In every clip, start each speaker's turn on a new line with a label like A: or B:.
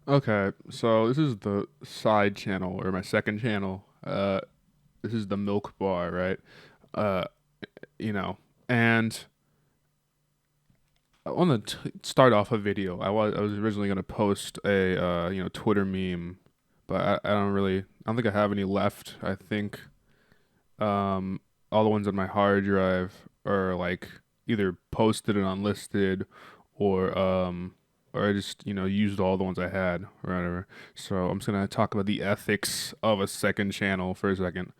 A: Okay, so this is the side channel or my second channel. This is the milk bar, right? Uh, you know, and I want to start off a video. I was originally gonna post a Twitter meme, but I don't think I have any left. I think um all the ones on my hard drive are like either posted and unlisted, or I just used all the ones I had or whatever. So I'm just gonna talk about the ethics of a second channel for a second,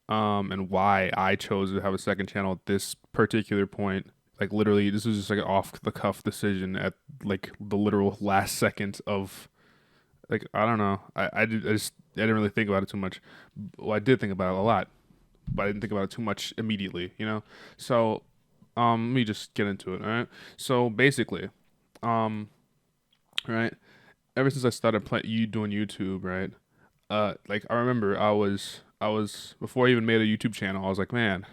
A: and why I chose to have a second channel at this particular point. Like literally, this was just like an off the cuff decision at like the literal last second of, like, I don't know. I didn't really think about it too much. Well, I did think about it a lot, but I didn't think about it too much immediately. So let me just get into it. All right. So basically, um, right. Ever since I started you doing YouTube, right? Like I remember I was before I even made a YouTube channel. I was like, man,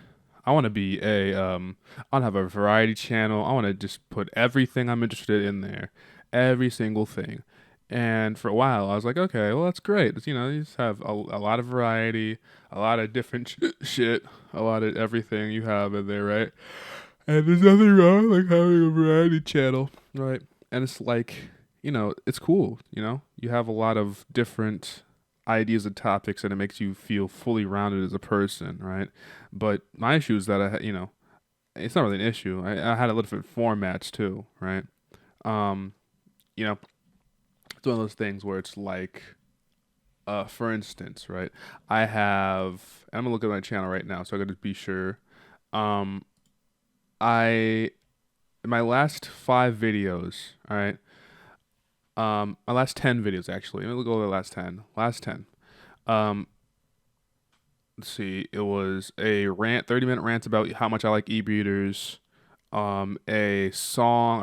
A: I want to be I want to have a variety channel. I want to just put everything I'm interested in there, every single thing. And for a while, I was like, okay, well that's great. You just have a lot of variety, a lot of different shit, a lot of everything you have in there, right? And there's nothing wrong like having a variety channel, right? And it's like, it's cool. You have a lot of different ideas and topics, and it makes you feel fully rounded as a person, right? But my issue is that it's not really an issue. I had a little different formats too, right? Um, you know, it's one of those things where it's like, for instance, right? I'm gonna look at my channel right now, so I gotta be sure. Um, I in my last 5 videos, all right. My last 10 videos actually. Let me go over the last 10. Last 10. Um, let's see. It was a 30-minute rant about how much I like e-readers. A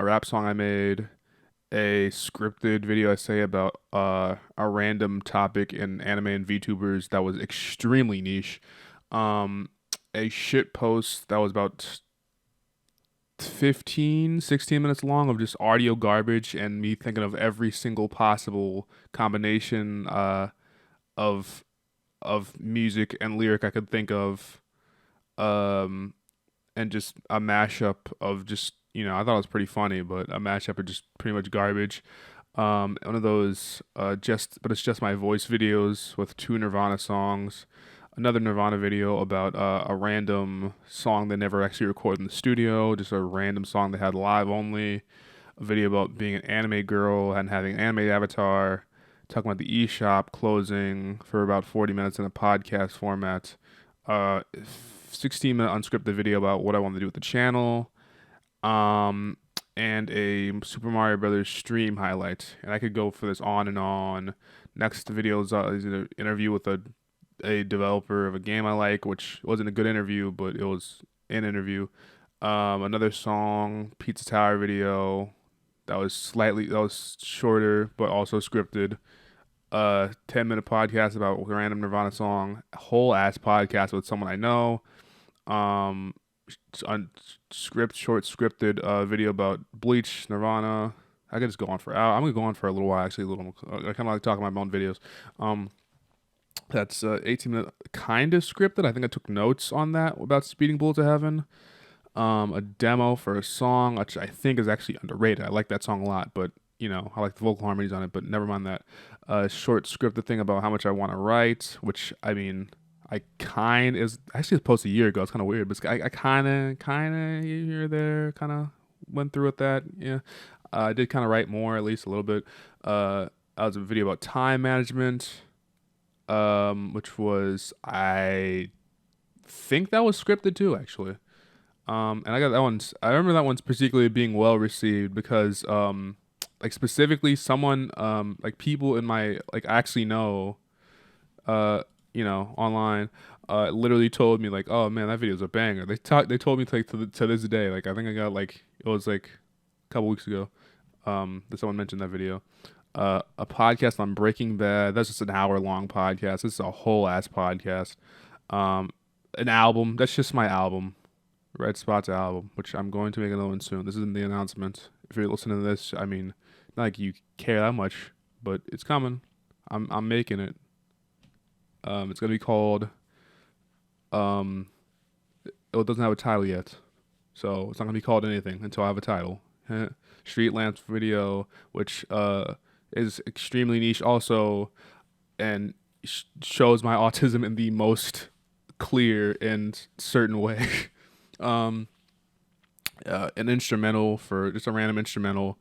A: rap song I made. A scripted video essay about a random topic in anime and VTubers that was extremely niche. Um, a shit post that was about 15, 16 minutes long of just audio garbage and me thinking of every single possible combination of music and lyric I could think of, um, and just a mashup of just, I thought it was pretty funny, but a mashup of just pretty much garbage. One of those but it's just my voice videos with two Nirvana songs. Another Nirvana video about a random song they never actually recorded in the studio, just a random song they had live only. A video about being an anime girl and having an anime avatar. Talking about the eShop closing for about 40 minutes in a podcast format. 16-minute unscripted video about what I want to do with the channel. Um, and a Super Mario Brothers stream highlight. And I could go for this on and on. Next video is an interview with a developer of a game I like, which wasn't a good interview, but it was an interview. Another song, Pizza Tower video that was shorter but also scripted. 10-minute podcast about a random Nirvana song. Whole ass podcast with someone I know. Um, on short scripted video about Bleach, Nirvana. I could just go on for. I'm gonna go on for a little while. Actually, I kind of like talking about my own videos. Um, that's 18 minutes, kind of scripted. I think I took notes on that about Speeding Bullet to Heaven. A demo for a song, which I think is actually underrated. I like that song a lot, but I like the vocal harmonies on it. But never mind that. Short scripted thing about how much I want to write, which I mean, I kind is actually posted a year ago. It's kind of weird, but I kind of here or there kind of went through with that. Yeah, I did kind of write more, at least a little bit. That was a video about time management, which was, I think that was scripted too, actually. And I got that one. I remember that one's particularly being well received because, like specifically someone, like people in my, like I actually know, uh, online, literally told me like, oh man, that video's a banger. They told me like to this day. Like I think I got like it was like a couple weeks ago. That someone mentioned that video. A podcast on Breaking Bad. That's just an hour long podcast. This is a whole ass podcast. Um, an album. That's just my album. Red Spot's album, which I'm going to make another one soon. This isn't the announcement. If you're listening to this, I mean, not like you care that much, but it's coming. I'm making it. It's gonna be called. Um, it doesn't have a title yet, so it's not gonna be called anything until I have a title. Street Lamps video, which is extremely niche also, and shows my autism in the most clear and certain way. um, an instrumental for just a random instrumental.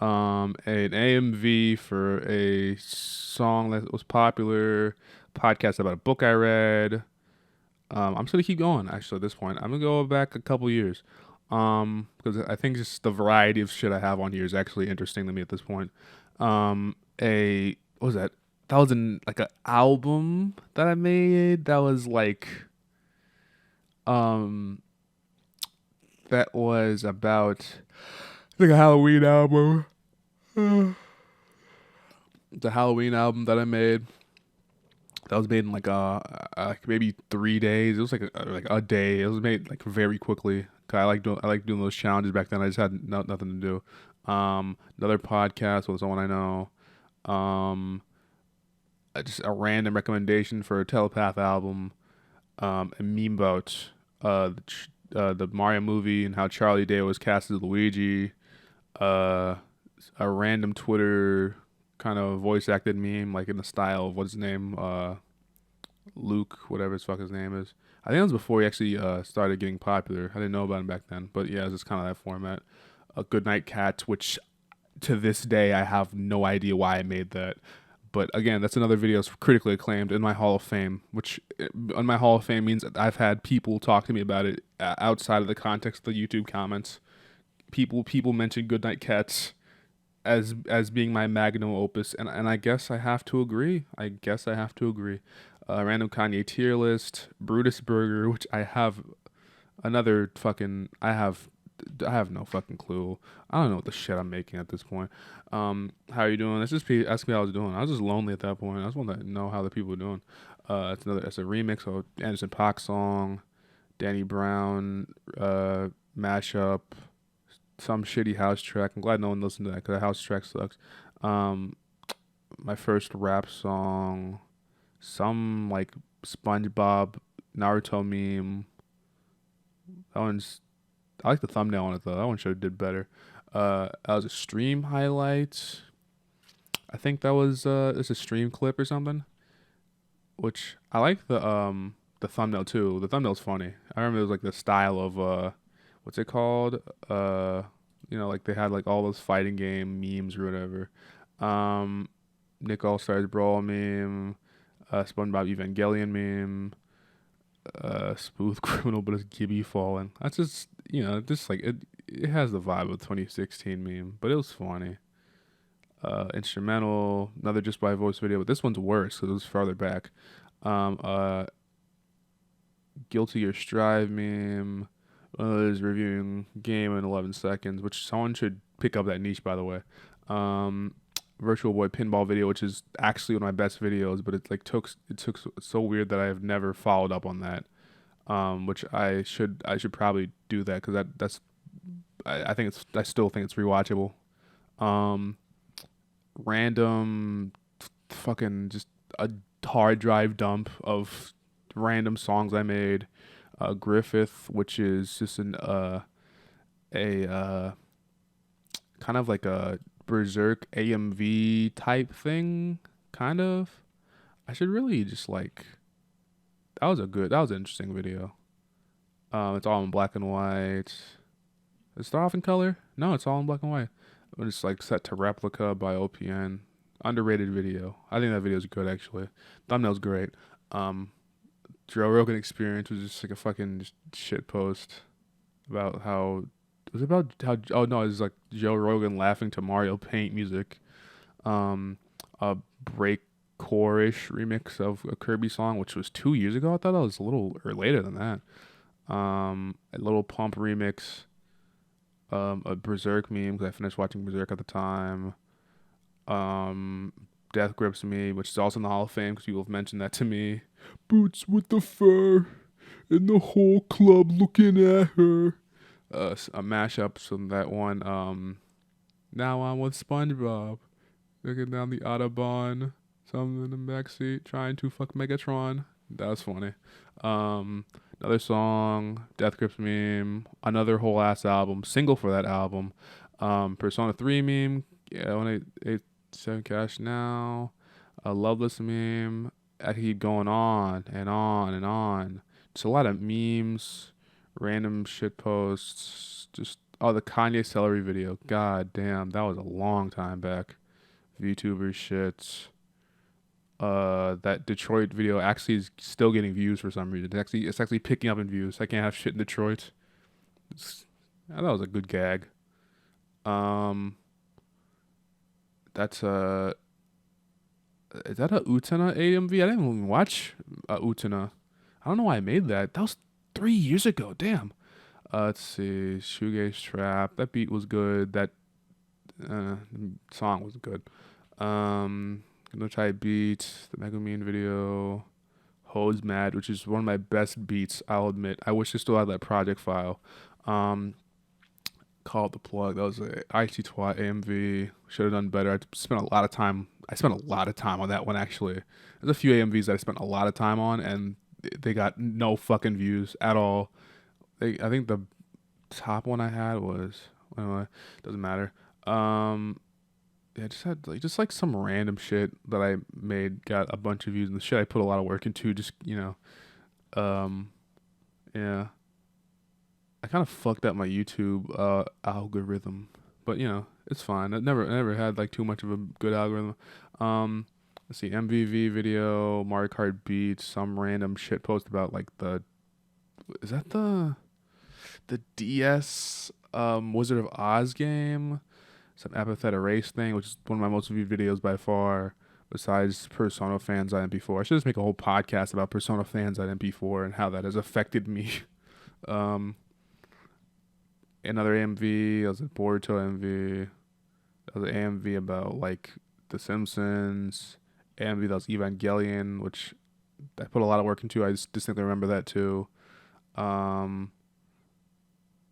A: An AMV for a song that was popular. Podcast about a book I read. I'm just gonna keep going. Actually, at this point, I'm gonna go back a couple years, because I think just the variety of shit I have on here is actually interesting to me at this point. A what was that? That was like an album that I made. That was um, that was about like a Halloween album. The Halloween album that I made. That was made in like maybe 3 days. It was like a day. It was made like very quickly. 'Cause I like doing those challenges back then. I just had nothing to do. Another podcast with someone I know. Um, just a random recommendation for a Telepath album. A meme about the Mario movie and how Charlie Day was cast as Luigi. Uh, a random Twitter kind of voice acted meme, like in the style of what's his name, Luke, whatever his fuck his name is. I think it was before he actually started getting popular. I didn't know about him back then, but yeah, it's just kind of that format. A Goodnight Cat, which to this day I have no idea why I made that. But again, that's another video that's critically acclaimed in my Hall of Fame, which in my Hall of Fame means that I've had people talk to me about it outside of the context of the YouTube comments. People mention Goodnight Cats as being my magnum opus, and I guess I have to agree. Random Kanye tier list, Brutus Burger, which I have another fucking I have no fucking clue. I don't know what the shit I'm making at this point. How are you doing? Let's just ask me how I was doing. I was just lonely at that point. I just want to know how the people were doing. It's a remix of Anderson .Paak song, Danny Brown mashup, some shitty house track. I'm glad no one listened to that because the house track sucks. My first rap song, some like SpongeBob Naruto meme. That one's I like the thumbnail on it though. That one should have did better. That was a stream highlight. I think that was it's a stream clip or something. Which I like the thumbnail too. The thumbnail's funny. I remember it was like the style of what's it called? Like they had like all those fighting game memes or whatever. Nick All Stars Brawl meme, SpongeBob Evangelion meme, Smooth Criminal, but it's Gibby falling. That's just just like it has the vibe of 2016 meme, but it was funny. Instrumental, another Just by Voice video, but this one's worse because it was farther back. Guilty or Strive meme. Is reviewing game in 11 seconds, which someone should pick up that niche, by the way. Virtual Boy pinball video, which is actually one of my best videos, but it took it's so weird that I have never followed up on that. Which I should probably do that because that's I still think it's rewatchable. Random fucking just a hard drive dump of random songs I made. Griffith, which is just a kind of like a Berserk AMV type thing, kind of. I should really just that was an interesting video. It's all in black and white. Is it off in color? No, it's all in black and white. It's set to replica by OPN. Underrated video. I think that video is good actually. Thumbnail's great. Joe Rogan Experience was just like a fucking just shit post about how it was about how oh no, it was like Joe Rogan laughing to Mario Paint music. A breakcore-ish remix of a Kirby song, which was 2 years ago. I thought that was a little or later than that. A Little Pump remix. A Berserk meme because I finished watching Berserk at the time. Death Grips Me, which is also in the Hall of Fame because people have mentioned that to me. Boots with the fur, and the whole club looking at her. A mashup from that one. Now I'm with SpongeBob. looking down the Autobahn. Some in the backseat trying to fuck Megatron. That was funny. Um, Another song, Death Grips meme, another whole ass album, single for that album. Persona 3 meme, yeah, 1887 Cash Now, a Loveless meme. I could keep going on and on and on. Just a lot of memes, random shit posts, just oh the Kanye Celery video. God damn, that was a long time back. VTuber shit. That Detroit video actually is still getting views for some reason. It's actually picking up in views. I can't have shit in Detroit. I thought it was a good gag. Um, that's is that a Utena AMV? I didn't even watch Utena. I don't know why I made that. That was 3 years ago. Damn. Let's see. Shoegaze Trap. That beat was good. That uh, song was good. No Type Beat. The Megumin video. Hose Mad, which is one of my best beats, I'll admit. I wish I still had that project file. Um, Called The Plug. That was a IT Twat AMV. Should have done better. I spent a lot of time on that one actually. There's a few AMVs that I spent a lot of time on and they got no fucking views at all. I think the top one I had was anyway, doesn't matter. Um yeah, just like some random shit that I made got a bunch of views and the shit I put a lot of work into just, um yeah. I kind of fucked up my YouTube algorithm, but it's fine. I never had like too much of a good algorithm. Um, let's see, MVV video, Mario Kart beats, some random shit post about like is that the DS Wizard of Oz game, some apathetic race thing, which is one of my most viewed videos by far. Besides Persona fans on MP4, I should just make a whole podcast about Persona fans on MP4 and how that has affected me. um, Another AMV. That was a Boruto AMV. That was an AMV about like The Simpsons. AMV that was Evangelion, which I put a lot of work into. I just distinctly remember that too. Um,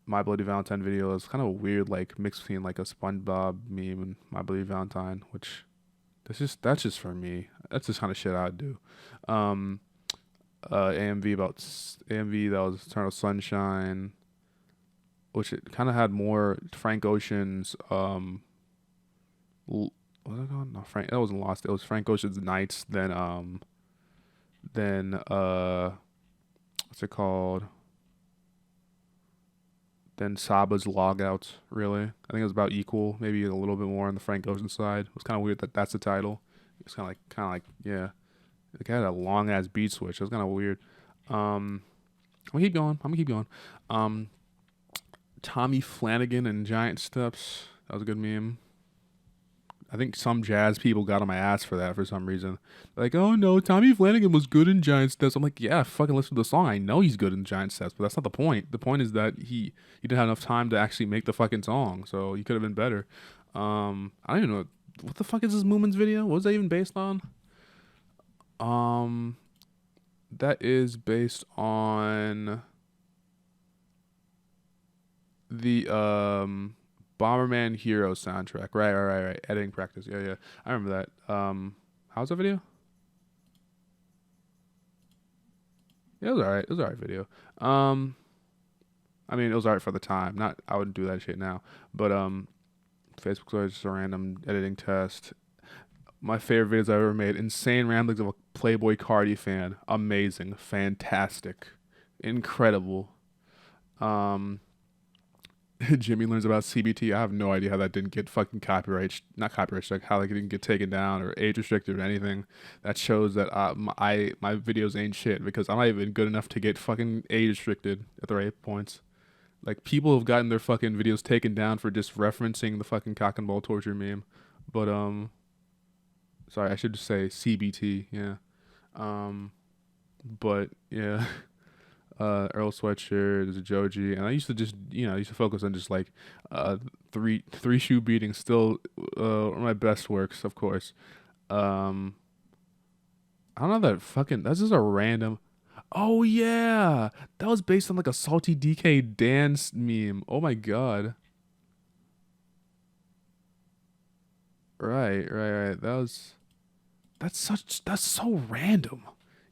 A: My Bloody Valentine video is kind of a weird like mix between like a SpongeBob meme and My Bloody Valentine, which that's just for me. That's just kind of shit I'd do. Um, AMV that was Eternal Sunshine, which it kind of had more Frank Ocean's what was it called? No, Frank. That wasn't Lost. It was Frank Ocean's Nights. Then what's it called? Then Saba's Logouts. Really, I think it was about equal, maybe a little bit more on the Frank Ocean side. It was kind of weird that that's the title. It's kind of like yeah. It had a long ass beat switch. It was kind of weird. I'm gonna keep going. I'm gonna keep going. Um, Tommy Flanagan and Giant Steps. That was a good meme. I think some jazz people got on my ass for that for some reason. Like, oh no, Tommy Flanagan was good in Giant Steps. I'm like, yeah, fucking listen to the song. I know he's good in Giant Steps, but that's not the point. The point is that he didn't have enough time to actually make the fucking song, so he could have been better. I don't even know what the fuck is this Moomins video. What was that even based on? Um, that is based on the Bomberman Hero soundtrack. Right. Editing practice. Yeah. I remember that. How's that video? Yeah, it was alright. It was alright video. Um, I mean, it was alright for the time. Not, I wouldn't do that shit now. But Facebook's always just a random editing test. My favorite videos I've ever made. Insane ramblings of a Playboy Cardi fan. Amazing, fantastic, incredible. Um, Jimmy learns about CBT. I have no idea how that didn't get fucking not copyright struck, how that didn't get taken down or age restricted or anything. That shows that my videos ain't shit because I'm not even good enough to get fucking age restricted at the right points. Like people have gotten their fucking videos taken down for just referencing the fucking cock and ball torture meme. But sorry, I should just say CBT. Yeah. Um, but yeah. Earl Sweatshirt, there's a Joji, and I used to just I used to focus on just like three shoe beatings. Still, my best works, of course. Um, I don't know that fucking. That's just a random. Oh yeah, that was based on like a salty DK dance meme. Oh my god. Right. That's so random.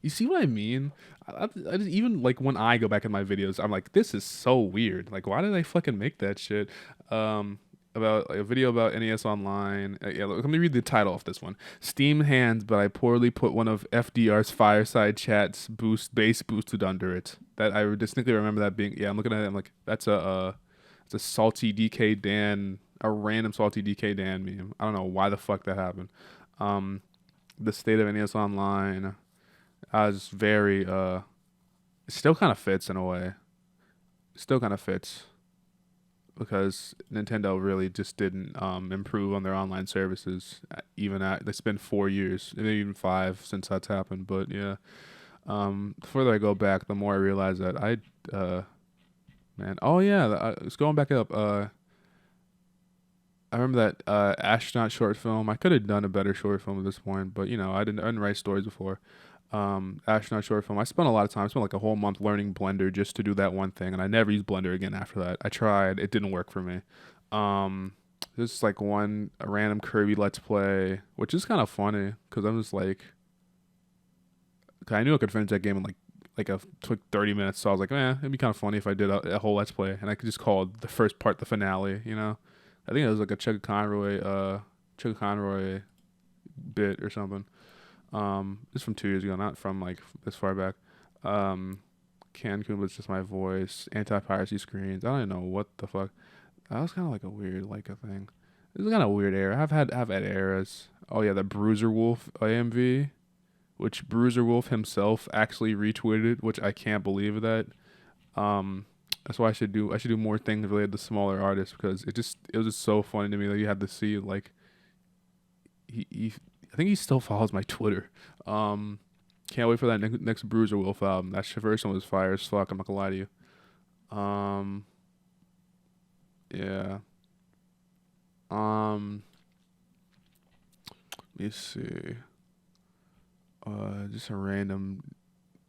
A: You see what I mean? I just, even like when I go back in my videos, I'm like, this is so weird. Like, why did I fucking make that shit? Um, about like, a video about NES Online. Yeah, let me read the title of this one. Steam hands, but I poorly put one of FDR's fireside chats bass boosted under it. That I distinctly remember that being. Yeah, I'm looking at it. I'm like, it's a salty DK Dan, a random salty DK Dan meme. I don't know why the fuck that happened. Um, the state of NES Online. I was very it still kind of fits in a way. It still kind of fits because Nintendo really just didn't improve on their online services. Even at it's been 4 years, maybe even five since that's happened. But yeah, the further I go back, the more I realize that man, oh yeah, it's going back up. I remember that astronaut short film. I could have done a better short film at this point, but you know, I didn't write stories before. Astronaut short film. I spent a lot of time. I spent like a whole month learning Blender just to do that one thing, and I never used Blender again after that. I tried, it didn't work for me. Um, this is like a random Kirby Let's Play, which is kind of funny because I'm just like, 'cause I knew I could finish that game in like a took 30 minutes, so I was like, it'd be kind of funny if I did a whole Let's Play, and I could just call the first part the finale, you know. I think it was like a Chuck Conroy bit or something. This is from 2 years ago, not from like this far back. Um, Cancun was just my voice. Anti-piracy screens. I don't even know what the fuck. That was kind of like a weird like a thing. This is kind of a weird era. I've had eras. Oh yeah, the Bruiser Wolf AMV, which Bruiser Wolf himself actually retweeted, which I can't believe that. Um, that's why I should do more things related to smaller artists because it was just so funny to me that you had to see like he I think he still follows my Twitter. Um, can't wait for that next Bruiser Wolf album. That first one was fire as fuck. I'm not gonna lie to you. Um, yeah. Um, let me see. Just a random.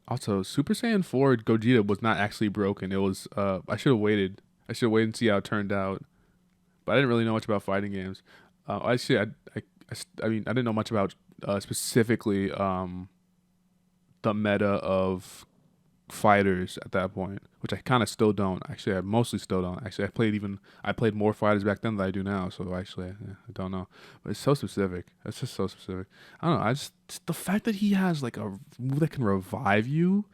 A: Also, Super Saiyan 4 Gogeta was not actually broken. It was. I should have waited. I should have waited and see how it turned out. But I didn't really know much about fighting games. Actually, I mean, I didn't know much about specifically the meta of fighters at that point, which I kind of still don't. Actually, I mostly still don't. Actually, I played more fighters back then than I do now. So actually, yeah, I don't know. But it's so specific. It's just so specific. I don't know. Just the fact that he has like a move that can revive you,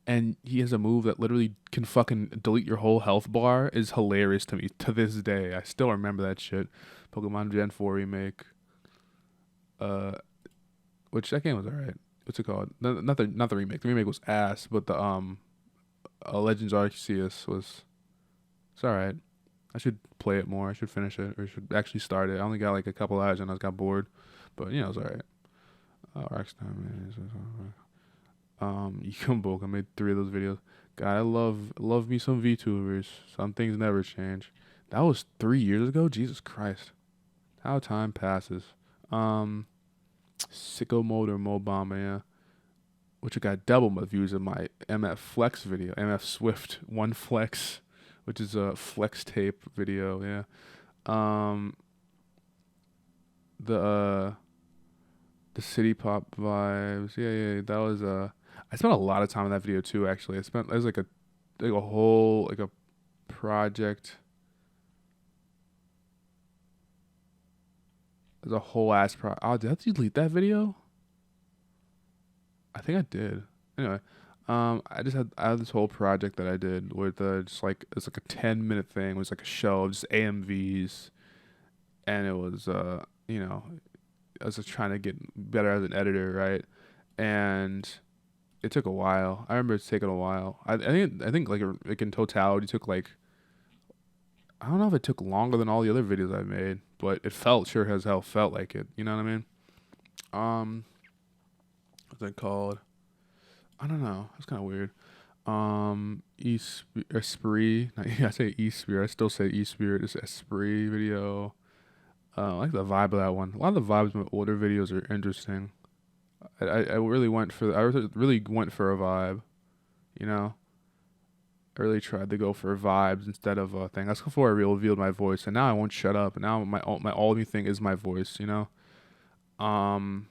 A: and he has a move that literally can fucking delete your whole health bar is hilarious to me to this day. I still remember that shit. Pokemon Gen 4 remake. Uh, which that game was alright. What's it called? No, not the remake. The remake was ass, but the Legends Arceus was it's alright. I should play it more. I should finish it or should actually start it. I only got like a couple hours and I got bored, but you know it's alright. Yumbo, I made 3 of those videos. God, I love me some VTubers. Some things never change. That was 3 years ago. Jesus Christ, how time passes. Um, Sicko Mode or Mobama, yeah. Which I got double my views of my MF Flex video, MF Swift One Flex, which is a flex tape video, yeah. Um, the the city pop vibes, yeah. That was I spent a lot of time on that video too. Actually, it was like a whole like a project. There's a whole ass Oh, did I have to delete that video? I think I did. Anyway, I had this whole project that I did with just like it's like a 10-minute thing. It was like a show of just AMVs, and it was you know I was just trying to get better as an editor, right? And it took a while. I remember it's taking a while. I think like in totality it took like I don't know if it took longer than all the other videos I made, but it felt sure as hell felt like it. You know what I mean? Um, what's that called? I don't know. It's kind of weird. Esprit. I say Esprit. I still say Esprit. It's Esprit video. I like the vibe of that one. A lot of the vibes of my older videos are interesting. I really went for a vibe, you know. I really tried to go for vibes instead of a thing. That's before I revealed my voice, and now I won't shut up. And now my only thing is my voice. Um,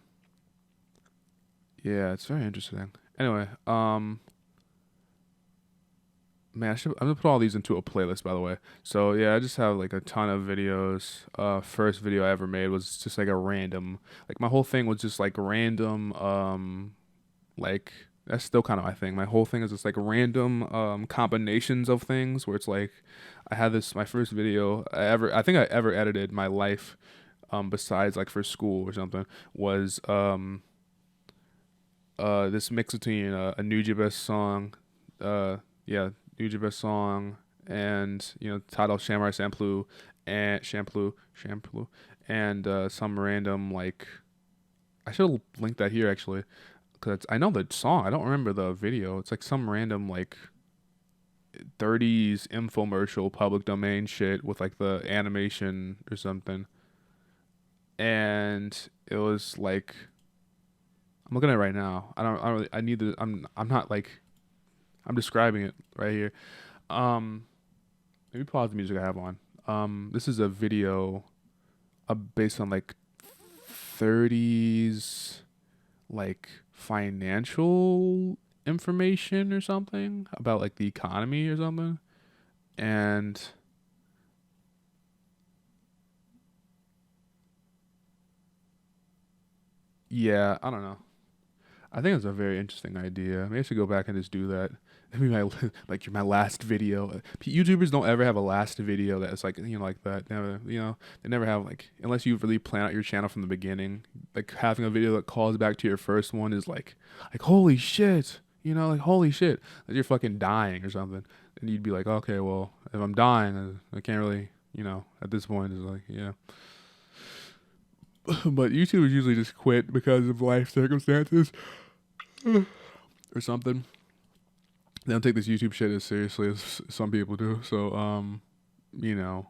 A: yeah, it's very interesting. Anyway, man, I'm gonna put all these into a playlist, by the way. So yeah, I just have like a ton of videos. First video I ever made was just like a random, like my whole thing was just like random. Like that's still kind of my thing. My whole thing is just like random combinations of things where it's like I had this my first video I think I ever edited in my life, besides like for school or something, was this mix between a Nujabes song, yeah, Nujabes song, and title Shamrock Shampoo, and some random like I should have linked that here actually because I know the song. I don't remember the video. It's like some random like 30s infomercial public domain shit with like the animation or something. And it was like I'm looking at it right now. I don't really I need to I'm not like I'm describing it right here. Um Maybe pause the music I have on. This is a video based on like 30s like financial information or something about like the economy or something. And yeah, I don't know. I think it's a very interesting idea. Maybe I should go back and just do that. Maybe my like my last video. YouTubers don't ever have a last video that's like like that. Never, they never have like unless you really plan out your channel from the beginning. Like having a video that calls back to your first one is like holy shit. Like holy shit that you're fucking dying or something, and you'd be like, okay, well if I'm dying, I can't really at this point is like yeah. But YouTubers usually just quit because of life circumstances or something. They don't take this YouTube shit as seriously as some people do. So, you know,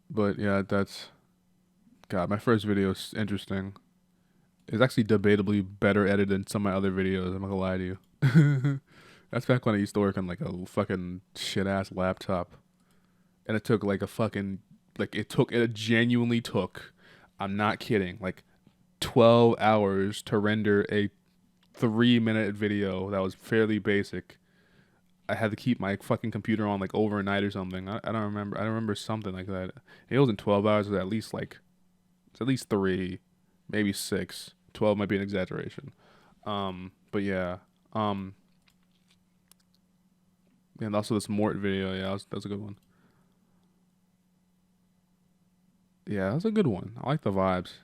A: but yeah, that's God. My first video is interesting. It's actually debatably better edited than some of my other videos. I'm not gonna lie to you. That's back when I used to work on like a fucking shit ass laptop, and it took like a fucking it genuinely took. I'm not kidding. Like 12 hours to render a 3-minute video that was fairly basic. I had to keep my fucking computer on like overnight or something. I don't remember. I don't remember something like that. It wasn't 12 hours. It was at least like it's at least 3, maybe 6. 12 might be an exaggeration. But yeah. And also this Mort video. Yeah, that's a good one. Yeah, that's a good one. I like the vibes.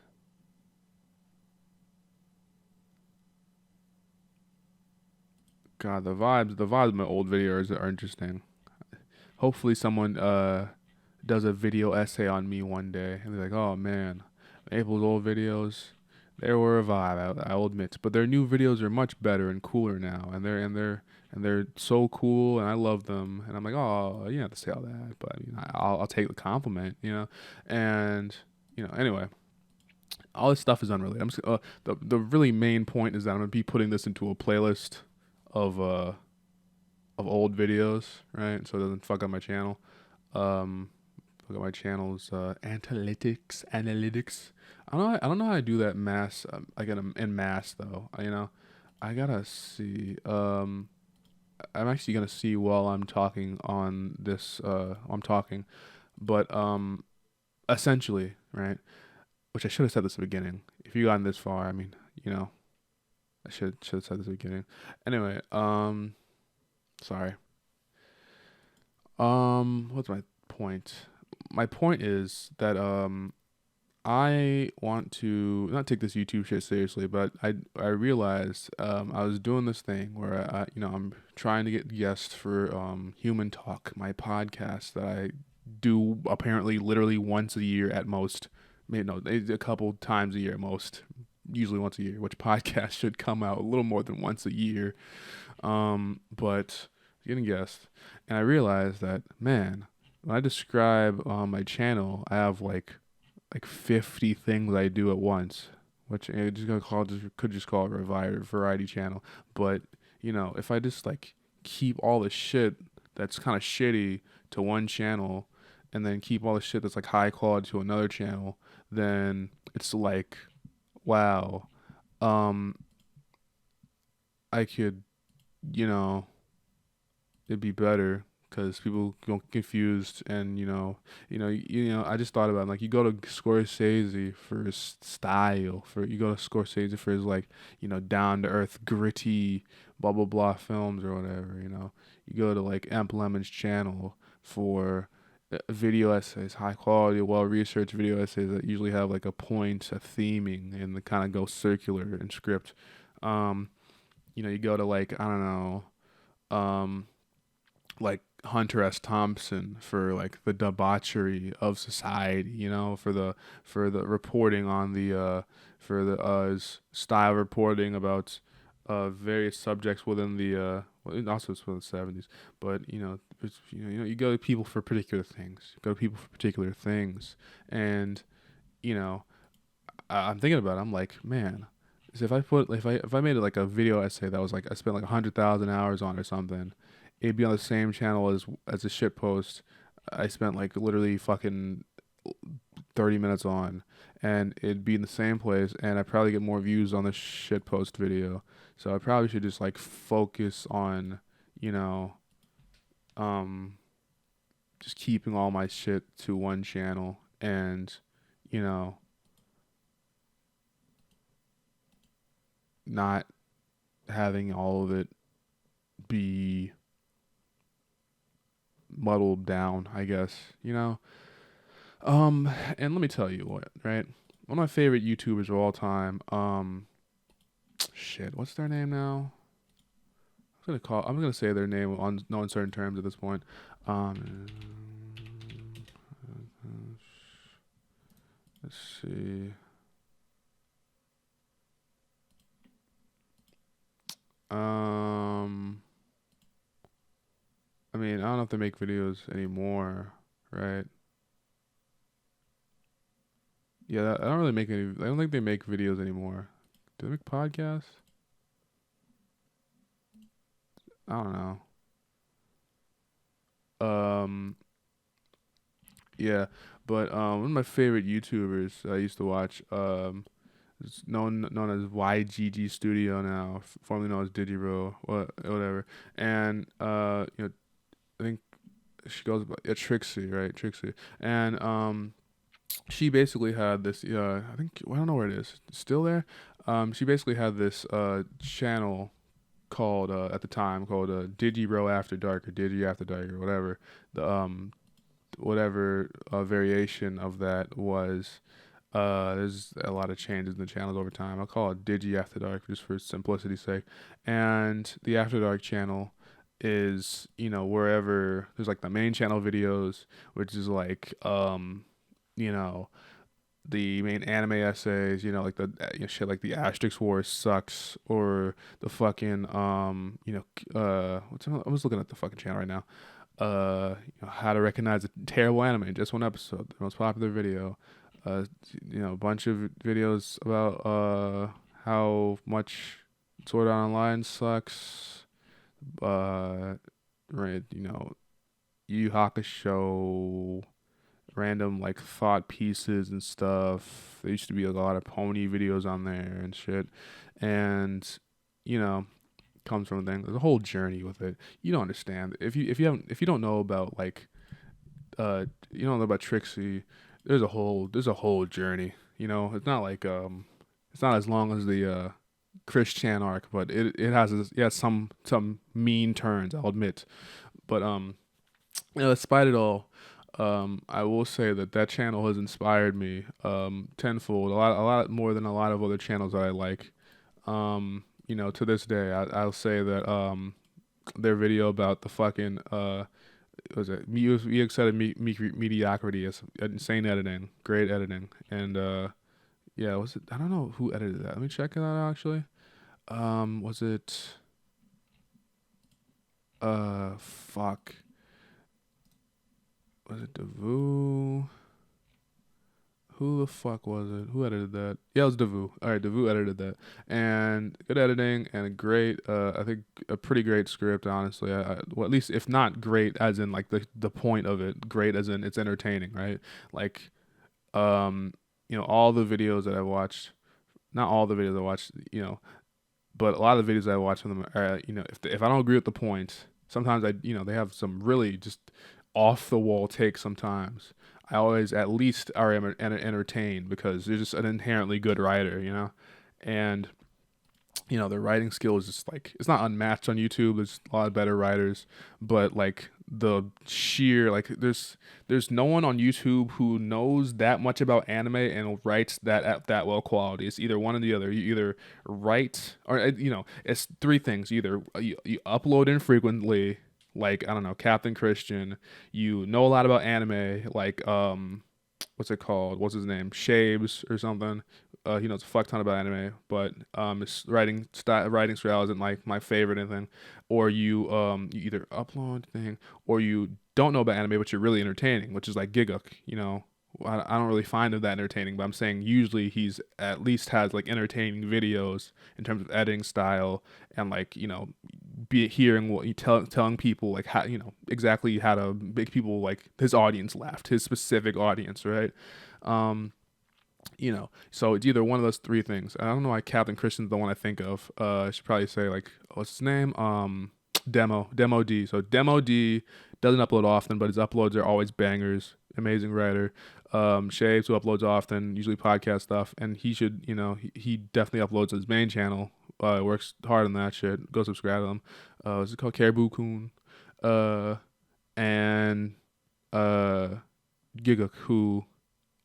A: God, the vibes of my old videos are interesting. Hopefully someone does a video essay on me one day and be like, "Oh man, Maple's old videos, they were a vibe. I'll admit, but their new videos are much better and cooler now, and they're so cool, and I love them." And I'm like, "Oh, you don't have to say all that, but I mean, I'll take the compliment. And anyway, all this stuff is unrelated. I'm just, the really main point is that I'm gonna be putting this into a playlist of old videos, right? So it doesn't fuck up my channel. Um, Look at my channel's analytics. I don't know how to do that mass. I got in mass though. I gotta see. I'm actually gonna see while I'm talking on this. I'm talking, but essentially, right? Which I should have said this at the beginning. If you gotten this far, I mean, I should have said this at the beginning. Anyway, sorry. What's my point? My point is that I want to not take this YouTube shit seriously, but I realized I was doing this thing where I'm trying to get guests for Human Talk, my podcast that I do apparently literally once a year at most. Maybe no, a couple times a year at most. Usually once a year, which podcast should come out a little more than once a year. But getting guests, and I realized that man, when I describe my channel, I have like 50 things I do at once, which just could just call it a variety channel. But if I just like keep all the shit that's kind of shitty to one channel, and then keep all the shit that's like high quality to another channel, then it's like, wow, um, I could, you know, it'd be better because people get confused, and I just thought about it, like you go to Scorsese for his style, for you go to Scorsese for his like down to earth gritty blah blah blah films or whatever. You go to like Amp Lemon's channel for video essays, high quality, well researched video essays that usually have like a point, a theming, and they kind of go circular in script. Um, you go to like I don't know. Like Hunter S. Thompson for like the debauchery of society, for the reporting on the for the style reporting about various subjects within the well, it also it's within the 70s, but you go to people for particular things. You go to people for particular things, and you know I'm thinking about it. I'm like, man, if I made it like a video essay that was like I spent like 100,000 hours on or something, it'd be on the same channel as a shit post I spent like literally fucking 30 minutes on, and it'd be in the same place, and I'd probably get more views on the shit post video. So I probably should just like focus on, you know, um, just keeping all my shit to one channel, and you know, not having all of it be muddled down, I guess, and let me tell you what, right? One of my favorite YouTubers of all time, shit, what's their name now? I'm gonna say their name on no uncertain terms at this point. Um, let's see. Um, I mean, I don't know if they make videos anymore, right? Yeah, I don't really make any. I don't think they make videos anymore. Do they make podcasts? I don't know. Um, yeah, but one of my favorite YouTubers I used to watch is known as YGG Studio now, formerly known as Digibro, whatever. And I think she goes by Trixie, right? Trixie, and she basically had this. I think I don't know where it is. It's still there. She basically had this channel called at the time called Digibro After Dark or Digi After Dark or whatever. The whatever variation of that was. There's a lot of changes in the channels over time. I'll call it Digi After Dark just for simplicity's sake. And the After Dark channel is, wherever there's like the main channel videos, which is like, you know, the main anime essays, like the shit like the Asterix War sucks, or the fucking I was looking at the fucking channel right now. How to recognize a terrible anime in just one episode, the most popular video. Uh, a bunch of videos about how much Sword Art Online sucks. Right, Yu Yu Hakushow, random like thought pieces and stuff. There used to be a lot of pony videos on there and shit, and you know, comes from a thing. There's a whole journey with it. You don't understand if you don't know about like you don't know about Trixie. There's a whole journey. It's not like it's not as long as the Chris Chan arc, but it has some mean turns, I'll admit. But despite it all, I will say that channel has inspired me tenfold, a lot more than a lot of other channels that I like. To this day, I'll say that their video about the fucking was it you accepted mediocrity as insane editing, great editing, and yeah, was it? I don't know who edited that. Let me check it out actually. Was it? Fuck. Was it Devu? Who the fuck was it? Who edited that? Yeah, it was Davu. All right, Davu edited that, and good editing and a great, I think a pretty great script. Honestly, well, at least if not great, as in like the point of it, great as in it's entertaining, right? Like, um, all the videos that I watched, not all the videos I watched, but a lot of the videos I watch from them are, if I don't agree with the point, sometimes they have some really just off the wall takes sometimes. I always at least are entertained because they're just an inherently good writer, and their writing skill is just like it's not unmatched on YouTube. There's a lot of better writers, but like the sheer like there's no one on YouTube who knows that much about anime and writes that at that well quality. It's either one or the other. You either write or it's three things. Either you upload infrequently, like I don't know, Captain Christian. You know a lot about anime, like what's it called? What's his name? Shaves or something. He knows a fuck ton about anime, but his writing style isn't like my favorite or anything. Or you either upload thing, or you don't know about anime, but you're really entertaining, which is like Giguk. I don't really find him that entertaining, but I'm saying usually he's at least has like entertaining videos in terms of editing style and like be hearing what you telling people like how exactly how to make people like his audience laughed, his specific audience, right? Um, so it's either one of those three things. I don't know why Captain Christian's the one I think of. I should probably say like what's his name? Demo D. So Demo D doesn't upload often, but his uploads are always bangers. Amazing writer. Shaves, who uploads often, usually podcast stuff, and he should, he definitely uploads his main channel. Works hard on that shit. Go subscribe to him. What's it called? Caribou Coon. Uh, and Giguk, who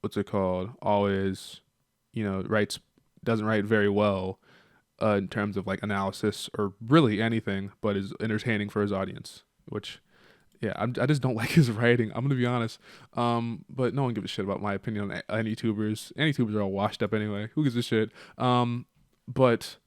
A: what's it called? Always, writes doesn't write very well in terms of like analysis or really anything, but is entertaining for his audience. Which, yeah, I just don't like his writing. I'm gonna be honest. But no one gives a shit about my opinion on any YouTubers. Any YouTubers are all washed up anyway. Who gives a shit? But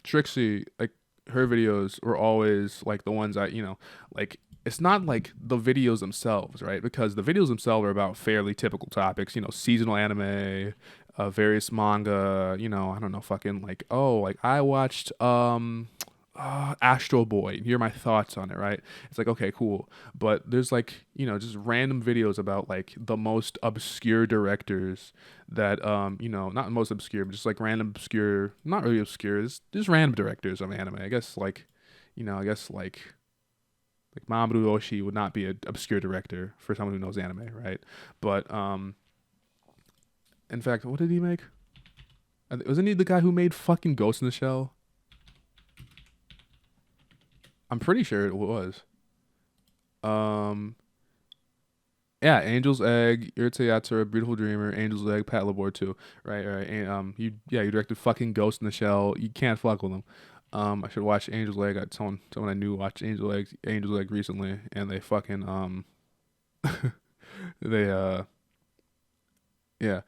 A: Trixie, like her videos were always like the ones like it's not like the videos themselves, right? Because the videos themselves are about fairly typical topics, seasonal anime, various manga, I don't know, fucking like, oh, like I watched Astro Boy. Here are my thoughts on it, right? It's like, okay, cool. But there's like, just random videos about like the most obscure directors that, not most obscure, but just like random obscure, not really obscure, just random directors of anime. I guess like, like Mamoru Oshii would not be an obscure director for someone who knows anime, right? But in fact, what did he make? Wasn't he the guy who made fucking Ghost in the Shell? I'm pretty sure it was. Um, yeah, Angel's Egg, Urte Yatsura, Beautiful Dreamer, Angel's Egg, Pat Labor too. Right, right. And you directed fucking Ghost in the Shell. You can't fuck with him. I should watch Angel's Egg. Someone I knew watched Angel's Egg recently, and they fucking they yeah.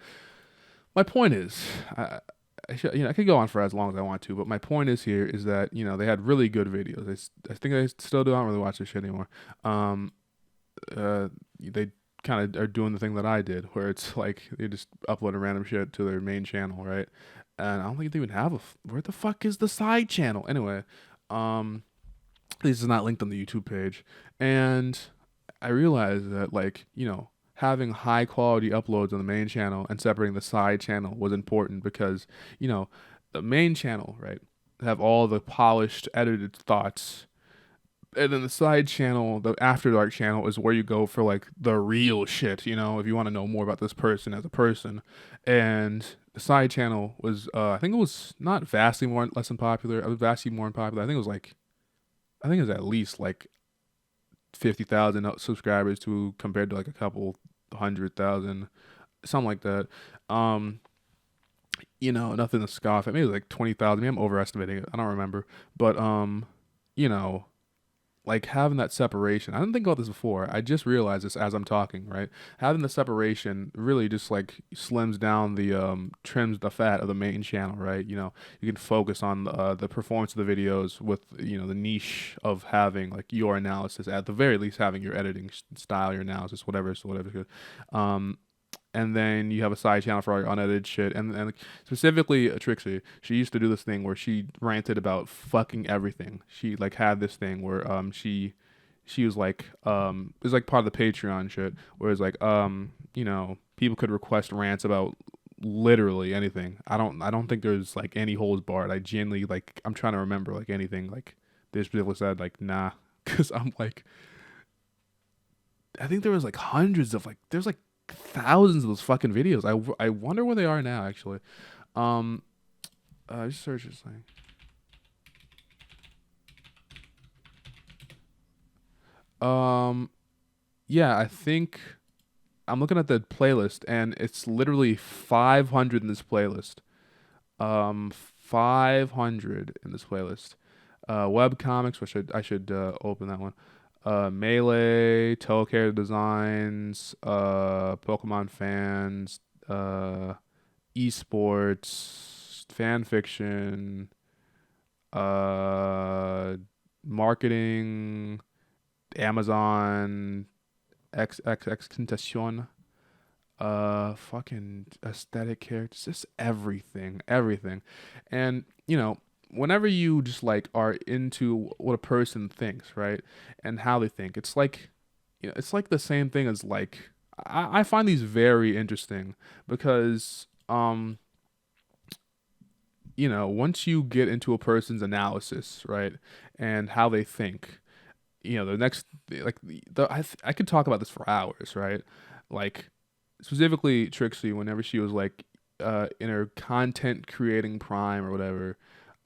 A: My point is, I could go on for as long as I want to, but my point is here is that they had really good videos. I think they still do. I don't really watch this shit anymore. They kind of are doing the thing that I did, where it's like they just upload a random shit to their main channel, right? And I don't think they even have where the fuck is the side channel? Anyway, this is not linked on the YouTube page, and I realized that like having high quality uploads on the main channel and separating the side channel was important because the main channel, right, have all the polished edited thoughts, and then the side channel, the After Dark channel, is where you go for like the real shit. If you want to know more about this person as a person. And the side channel was, I think it was not vastly less than popular. It was vastly more unpopular. I think it was at least like 50,000 subscribers to compared to like a couple 100,000, something like that. Um, Nothing to scoff at. Maybe it was like 20,000. Maybe I'm overestimating it. I don't remember. But you know, like having that separation. I didn't think about this before. I just realized this as I'm talking, right? Having the separation really just like slims down trims the fat of the main channel, right? You can focus on the performance of the videos with the niche of having like your analysis, at the very least having your editing style, your analysis, whatever. So whatever. and then you have a side channel for all your unedited shit. And like, specifically Trixie, she used to do this thing where she ranted about fucking everything. She like had this thing where she was like it was like part of the Patreon shit, where it's like you know, people could request rants about literally anything. I don't think there's like any holds barred. I genuinely like I'm trying to remember like anything like this particular said like nah, because I'm like I think there was like hundreds of like there's like thousands of those fucking videos. I wonder where they are now actually. Um, just search this thing. Um, yeah, I think I'm looking at the playlist and it's literally 500 in this playlist. 500 in this playlist. Web comics, which I should open that one. Melee, Toe Care Designs, Pokemon fans, esports, fan fiction, uh, marketing, Amazon, Xtentation, fucking aesthetic characters, just everything. And, you know, whenever you just like are into what a person thinks, right? And how they think, it's like, you know, it's like the same thing as like, I find these very interesting because, you know, once you get into a person's analysis, right, and how they think, you know, the next, like, I could talk about this for hours, right? Like, specifically Trixie, whenever she was like, in her content creating prime or whatever.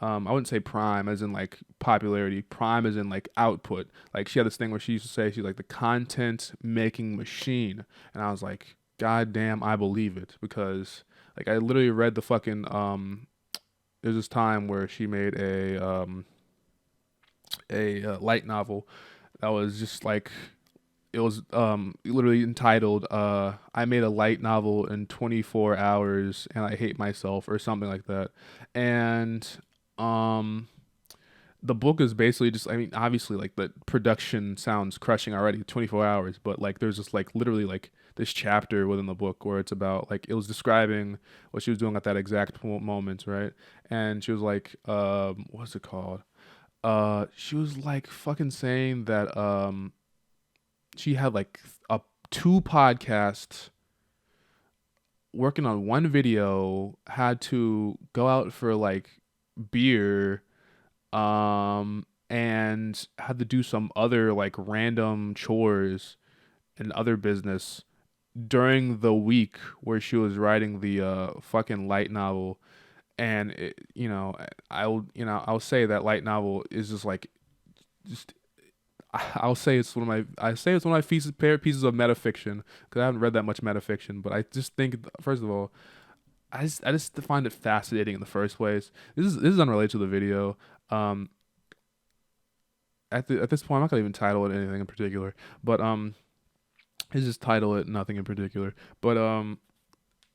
A: I wouldn't say prime as in like popularity. Prime as in like output. Like she had this thing where she used to say she's like the content making machine, and I was like, God damn, I believe it because like I literally read the fucking there's this time where she made a light novel that was just like it was literally entitled I made a light novel in 24 hours and I hate myself or something like that. And um the book is basically just I mean obviously like the production sounds crushing already 24 hours, but like there's just like literally like this chapter within the book where it's about like it was describing what she was doing at that exact moment, right? And she was like what's it called, she was like fucking saying that she had like a two podcasts working on one video, had to go out for like beer, and had to do some other like random chores and other business during the week where she was writing the fucking light novel. And it, you know, I'll say that light novel is just like just I'll say it's one of my I say it's one of my favorite pieces of metafiction because I haven't read that much metafiction, but I just think first of all, I just find it fascinating in the first place. This is unrelated to the video. Um, at this point, I'm not gonna even title it anything in particular, but let's just title it nothing in particular. But